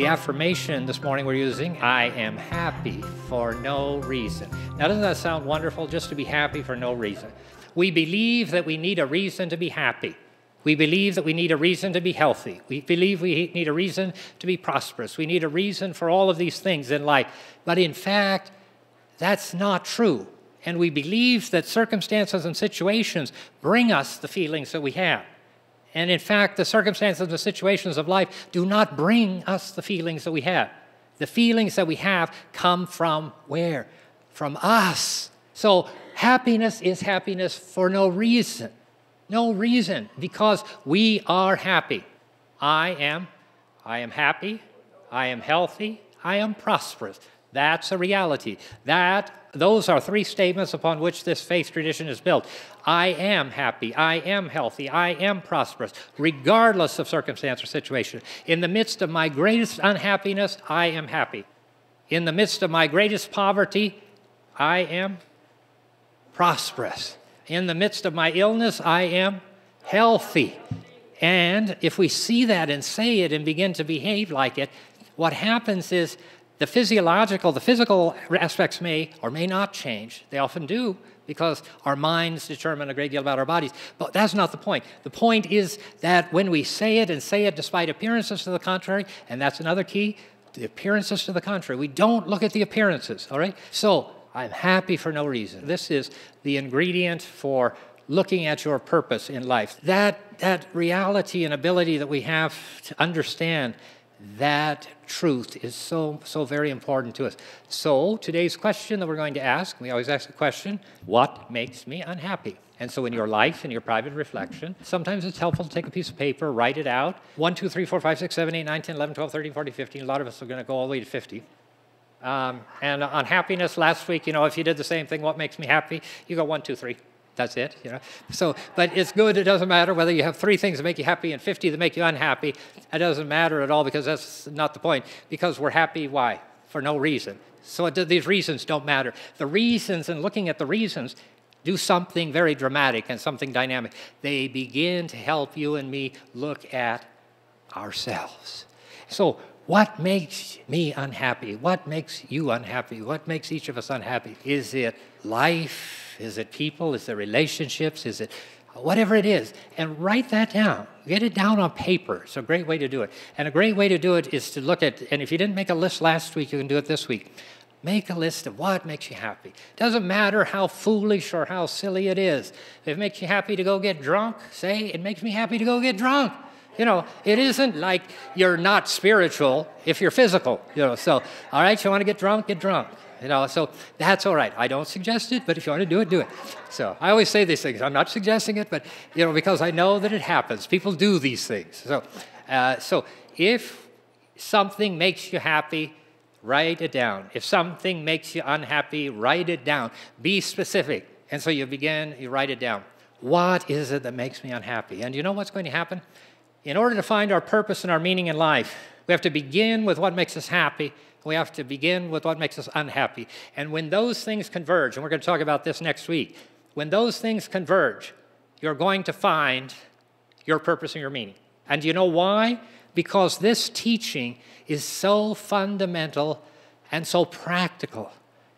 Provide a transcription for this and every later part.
The affirmation this morning we're using, I am happy for no reason. Now, doesn't that sound wonderful, just to be happy for no reason? We believe that we need a reason to be happy. We believe that we need a reason to be healthy. We believe we need a reason to be prosperous. We need a reason for all of these things in life. But in fact, that's not true. And we believe that circumstances and situations bring us the feelings that we have. And in fact, the circumstances and the situations of life do not bring us the feelings that we have. The feelings that we have come from where? From us. So happiness is happiness for no reason. No reason, because we are happy. I am happy, I am healthy, I am prosperous. That's a reality. Those are three statements upon which this faith tradition is built. I am happy, I am healthy, I am prosperous, regardless of circumstance or situation. In the midst of my greatest unhappiness, I am happy. In the midst of my greatest poverty, I am prosperous. In the midst of my illness, I am healthy. And if we see that and say it and begin to behave like it, what happens is the physical aspects may or may not change. They often do, because our minds determine a great deal about our bodies. But that's not the point. The point is that when we say it and say it despite appearances to the contrary, and that's another key, the appearances to the contrary. We don't look at the appearances, all right? So I'm happy for no reason. This is the ingredient for looking at your purpose in life. That reality and ability that we have to understand that truth is so very important to us. So today's question that we're going to ask, we always ask the question, what makes me unhappy? And so in your life, in your private reflection, sometimes it's helpful to take a piece of paper, write it out. 1, 2, 3, 4, 5, 6, 7, 8, 9, 10, 11, 12, 13, 14, 15. A lot of us are going to go all the way to 50. And on happiness, last week, if you did the same thing, what makes me happy? You go 1, 2, 3. That's it, So, but it's good. It doesn't matter whether you have 3 things that make you happy and 50 that make you unhappy. It doesn't matter at all, because that's not the point. Because we're happy, why? For no reason. So these reasons don't matter. The reasons, and looking at the reasons, do something very dramatic and something dynamic. They begin to help you and me look at ourselves. So what makes me unhappy? What makes you unhappy? What makes each of us unhappy? Is it life? Is it people? Is it relationships? Is it whatever it is? And write that down. Get it down on paper. It's a great way to do it. And a great way to do it is to look at, and if you didn't make a list last week, you can do it this week. Make a list of what makes you happy. Doesn't matter how foolish or how silly it is. If it makes you happy to go get drunk, say, it makes me happy to go get drunk. It isn't like you're not spiritual if you're physical. So, all right, you want to get drunk, get drunk. So that's all right. I don't suggest it, but if you want to do it, do it. So I always say these things. I'm not suggesting it, but, because I know that it happens. People do these things. So if something makes you happy, write it down. If something makes you unhappy, write it down. Be specific. And so you write it down. What is it that makes me unhappy? And you know what's going to happen? In order to find our purpose and our meaning in life, we have to begin with what makes us happy. We have to begin with what makes us unhappy. And when those things converge, and we're going to talk about this next week, when those things converge, you're going to find your purpose and your meaning. And do you know why? Because this teaching is so fundamental and so practical.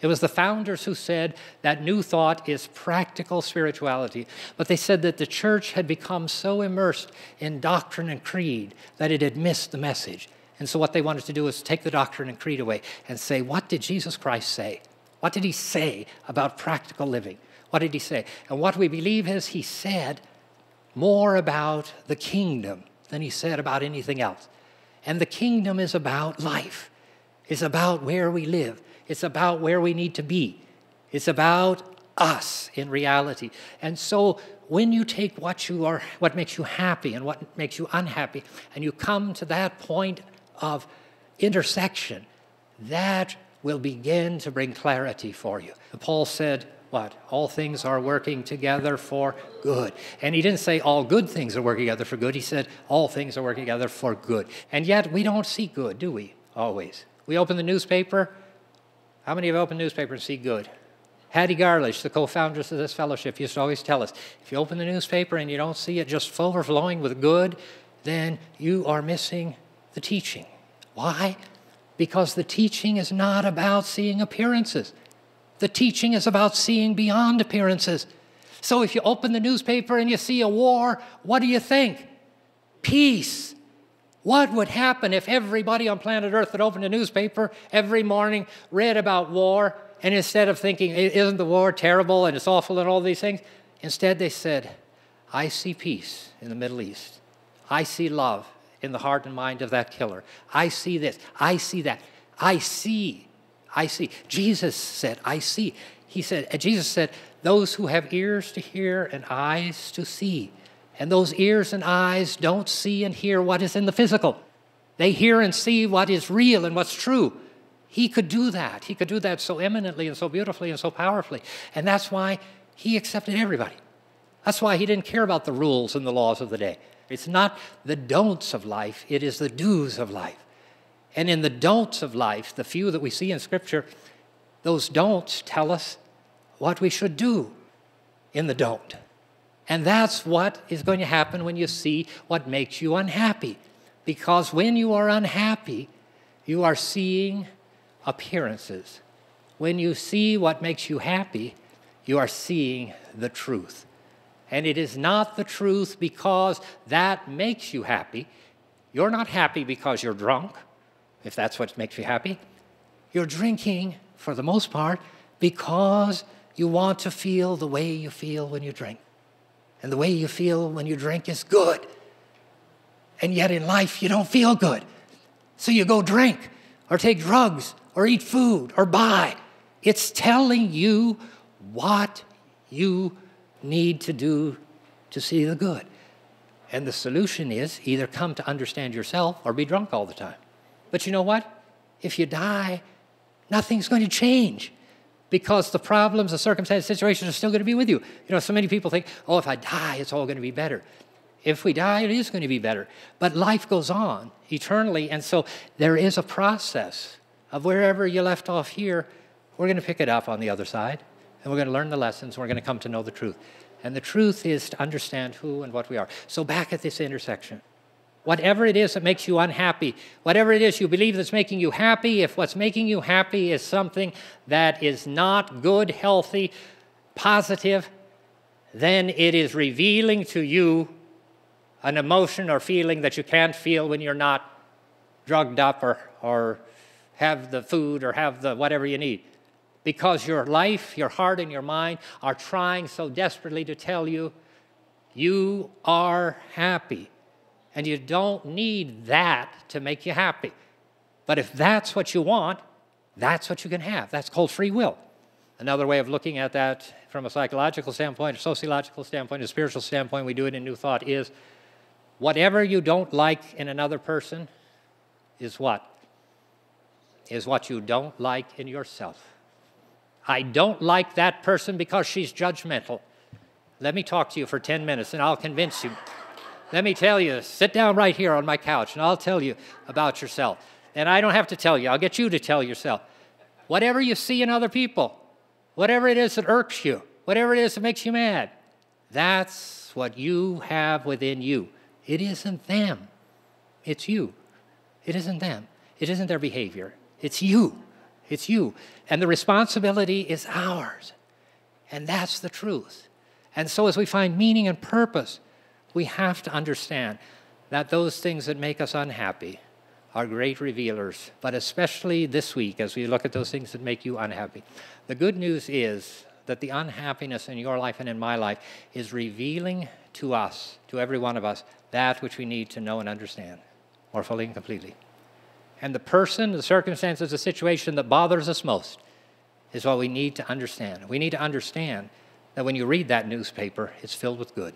It was the founders who said that New Thought is practical spirituality. But they said that the church had become so immersed in doctrine and creed that it had missed the message. And so what they wanted to do is take the doctrine and creed away and say, what did Jesus Christ say? What did he say about practical living? What did he say? And what we believe is he said more about the kingdom than he said about anything else. And the kingdom is about life. It's about where we live. It's about where we need to be. It's about us in reality. And so when you take what makes you happy and what makes you unhappy, and you come to that point of intersection, that will begin to bring clarity for you. Paul said, what? All things are working together for good. And he didn't say all good things are working together for good. He said all things are working together for good. And yet we don't see good, do we? Always. We open the newspaper. How many have opened the newspaper and see good? Hattie Garlish, the co-founders of this fellowship, used to always tell us, if you open the newspaper and you don't see it just overflowing with good, then you are missing the teaching Why? Because the teaching is not about seeing appearances. The teaching is about seeing beyond appearances. So if you open the newspaper and you see a war, what do you think? Peace. What would happen if everybody on planet Earth that opened a newspaper every morning read about war, and instead of thinking, isn't the war terrible and it's awful and all these things, instead they said, I see peace in the Middle East. I see love in the heart and mind of that killer. I see this. I see that. I see. Jesus said, I see. Jesus said, those who have ears to hear and eyes to see. And those ears and eyes don't see and hear what is in the physical. They hear and see what is real and what's true. He could do that. He could do that so eminently and so beautifully and so powerfully. And that's why he accepted everybody. That's why he didn't care about the rules and the laws of the day. It's not the don'ts of life, it is the do's of life. And in the don'ts of life, the few that we see in Scripture, those don'ts tell us what we should do in the don't. And that's what is going to happen when you see what makes you unhappy. Because when you are unhappy, you are seeing appearances. When you see what makes you happy, you are seeing the truth. And it is not the truth because that makes you happy. You're not happy because you're drunk, if that's what makes you happy. You're drinking, for the most part, because you want to feel the way you feel when you drink. And the way you feel when you drink is good. And yet in life, you don't feel good. So you go drink, or take drugs, or eat food, or buy. It's telling you what you need to do to see the good. And the solution is either come to understand yourself or be drunk all the time. But you know what? If you die, nothing's going to change because the problems, the circumstances, situations are still going to be with you. You know, so many people think, oh, if I die, it's all going to be better. If we die, it is going to be better. But life goes on eternally, and so there is a process of wherever you left off here, we're going to pick it up on the other side. And we're going to learn the lessons, and we're going to come to know the truth. And the truth is to understand who and what we are. So back at this intersection, whatever it is that makes you unhappy, whatever it is you believe that's making you happy, if what's making you happy is something that is not good, healthy, positive, then it is revealing to you an emotion or feeling that you can't feel when you're not drugged up or have the food or have the whatever you need. Because your life, your heart, and your mind are trying so desperately to tell you, you are happy. And you don't need that to make you happy. But if that's what you want, that's what you can have. That's called free will. Another way of looking at that from a psychological standpoint, a sociological standpoint, a spiritual standpoint, we do it in New Thought, is whatever you don't like in another person is what? Is what you don't like in yourself. I don't like that person because she's judgmental. Let me talk to you for 10 minutes and I'll convince you. Let me tell you, sit down right here on my couch and I'll tell you about yourself. And I don't have to tell you, I'll get you to tell yourself. Whatever you see in other people, whatever it is that irks you, whatever it is that makes you mad, that's what you have within you. It isn't them. It's you. It isn't them. It isn't their behavior. It's you. It's you. And the responsibility is ours. And that's the truth. And so as we find meaning and purpose, we have to understand that those things that make us unhappy are great revealers, but especially this week as we look at those things that make you unhappy. The good news is that the unhappiness in your life and in my life is revealing to us, to every one of us, that which we need to know and understand more fully and completely. And the person, the circumstances, the situation that bothers us most is what we need to understand. We need to understand that when you read that newspaper, it's filled with good.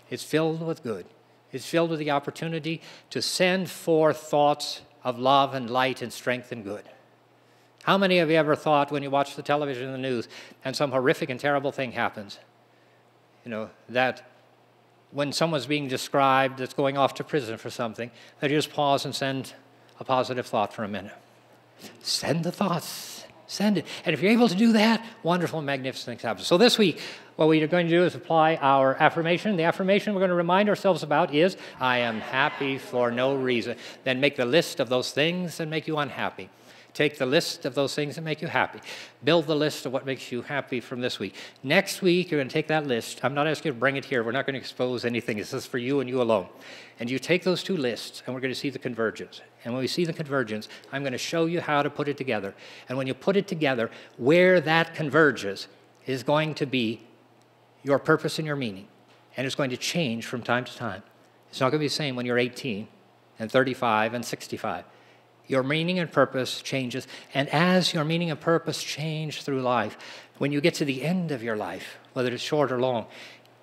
It's filled with good. It's filled with the opportunity to send forth thoughts of love and light and strength and good. How many of you ever thought when you watch the television and the news and some horrific and terrible thing happens, you know, that when someone's being described that's going off to prison for something, that you just pause and send a positive thought for a minute. Send the thoughts. Send it. And if you're able to do that, wonderful, magnificent things happen. So this week, what we are going to do is apply our affirmation. The affirmation we're going to remind ourselves about is, I am happy for no reason. Then make the list of those things that make you unhappy. Take the list of those things that make you happy. Build the list of what makes you happy from this week. Next week, you're going to take that list. I'm not asking you to bring it here. We're not going to expose anything. This is for you and you alone. And you take those two lists, and we're going to see the convergence. And when we see the convergence, I'm going to show you how to put it together. And when you put it together, where that converges is going to be your purpose and your meaning. And it's going to change from time to time. It's not going to be the same when you're 18 and 35 and 65. Your meaning and purpose changes. And as your meaning and purpose change through life, when you get to the end of your life, whether it's short or long,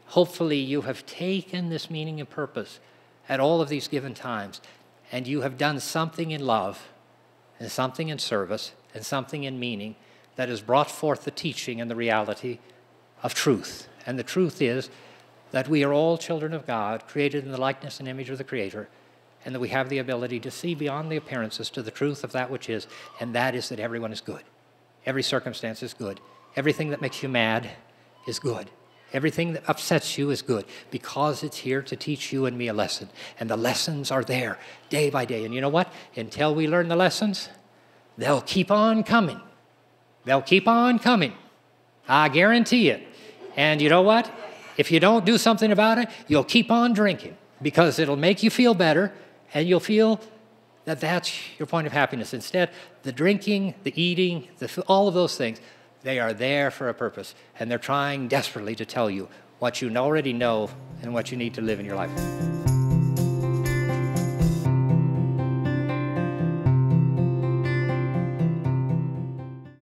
hopefully you have taken this meaning and purpose at all of these given times, and you have done something in love, and something in service, and something in meaning that has brought forth the teaching and the reality of truth. And the truth is that we are all children of God, created in the likeness and image of the Creator, and that we have the ability to see beyond the appearances to the truth of that which is, and that is that everyone is good. Every circumstance is good. Everything that makes you mad is good. Everything that upsets you is good, because it's here to teach you and me a lesson. And the lessons are there day by day. And you know what? Until we learn the lessons, they'll keep on coming. They'll keep on coming. I guarantee it. And you know what? If you don't do something about it, you'll keep on drinking, because it'll make you feel better, and you'll feel that that's your point of happiness. Instead, the drinking, the eating, all of those things, they are there for a purpose, and they're trying desperately to tell you what you already know and what you need to live in your life.